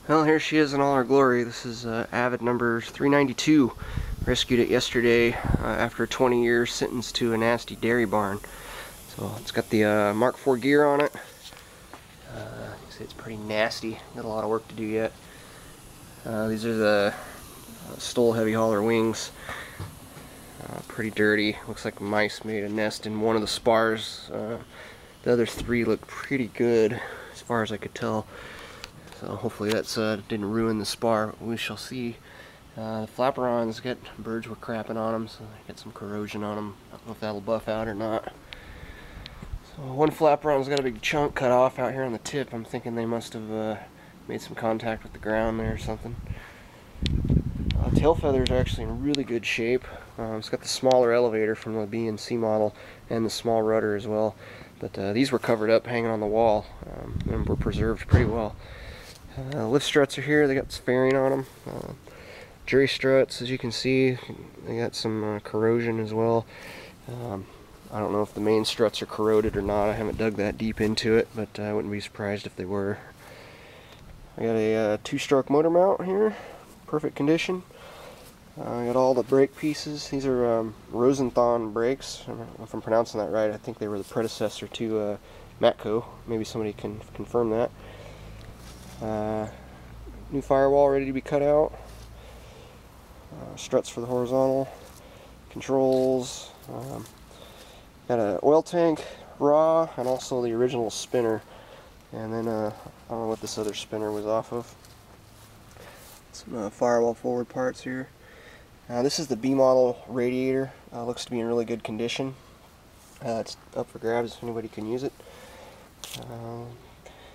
Well, here she is in all her glory. This is Avid number 392. Rescued it yesterday after a 20-year sentence to a nasty dairy barn. So it's got the Mark IV gear on it. You see it's pretty nasty. Got a lot of work to do yet. These are the Stoll heavy hauler wings. Pretty dirty. Looks like mice made a nest in one of the spars. The other three look pretty good as far as I could tell. So hopefully that's didn't ruin the spar. We shall see. The flaperons birds were crapping on them, so they got some corrosion on them. I don't know if that'll buff out or not. So one flaperon's got a big chunk cut off out here on the tip. I'm thinking they must have made some contact with the ground there or something. Tail feathers are actually in really good shape. It's got the smaller elevator from the B and C model and the small rudder as well. But these were covered up hanging on the wall and were preserved pretty well. Lift struts are here. They got fairing on them. Jury struts, as you can see, they got some corrosion as well. I don't know if the main struts are corroded or not. I haven't dug that deep into it, but I wouldn't be surprised if they were. I got a two-stroke motor mount here, perfect condition. I got all the brake pieces. These are Rosenthal brakes. I don't know if I'm pronouncing that right. I think they were the predecessor to Matco. Maybe somebody can confirm that. New firewall ready to be cut out. Struts for the horizontal. Controls. Got an oil tank, raw, and also the original spinner. And then I don't know what this other spinner was off of. Some firewall forward parts here. This is the B model radiator. Looks to be in really good condition. It's up for grabs if anybody can use it.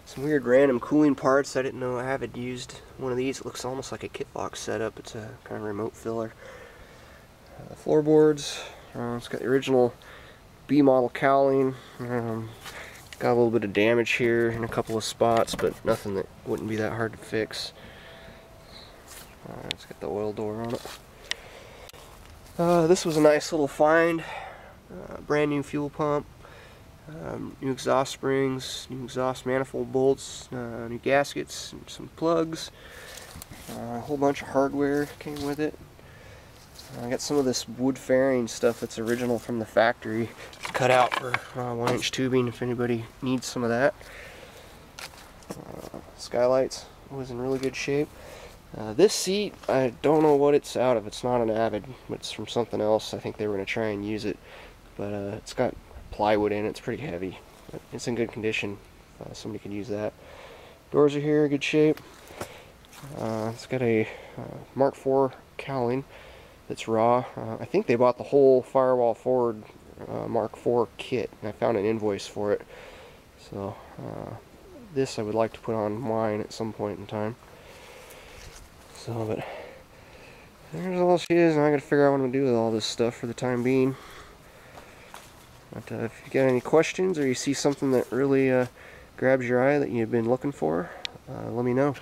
Some weird random cooling parts. I didn't know Avid used one of these. It looks almost like a kit box setup. It's a kind of remote filler. Floorboards. It's got the original B model cowling. Got a little bit of damage here in a couple of spots, but nothing that wouldn't be that hard to fix. It's got the oil door on it. This was a nice little find. Brand new fuel pump, new exhaust springs, new exhaust manifold bolts, new gaskets, some plugs, a whole bunch of hardware came with it. I got some of this wood fairing stuff that's original from the factory, cut out for 1-inch tubing if anybody needs some of that. Skylights was in really good shape. This seat, I don't know what it's out of. It's not an Avid, but it's from something else. I think they were going to try and use it. But it's got plywood in it. It's pretty heavy. But it's in good condition. Somebody could use that. Doors are here, good shape. It's got a Mark IV cowling that's raw. I think they bought the whole firewall forward Mark IV kit. And I found an invoice for it. So this I would like to put on mine at some point in time. So, but there's all she is, and I gotta figure out what I'm gonna do with all this stuff for the time being. But if you got any questions or you see something that really grabs your eye that you've been looking for, let me know.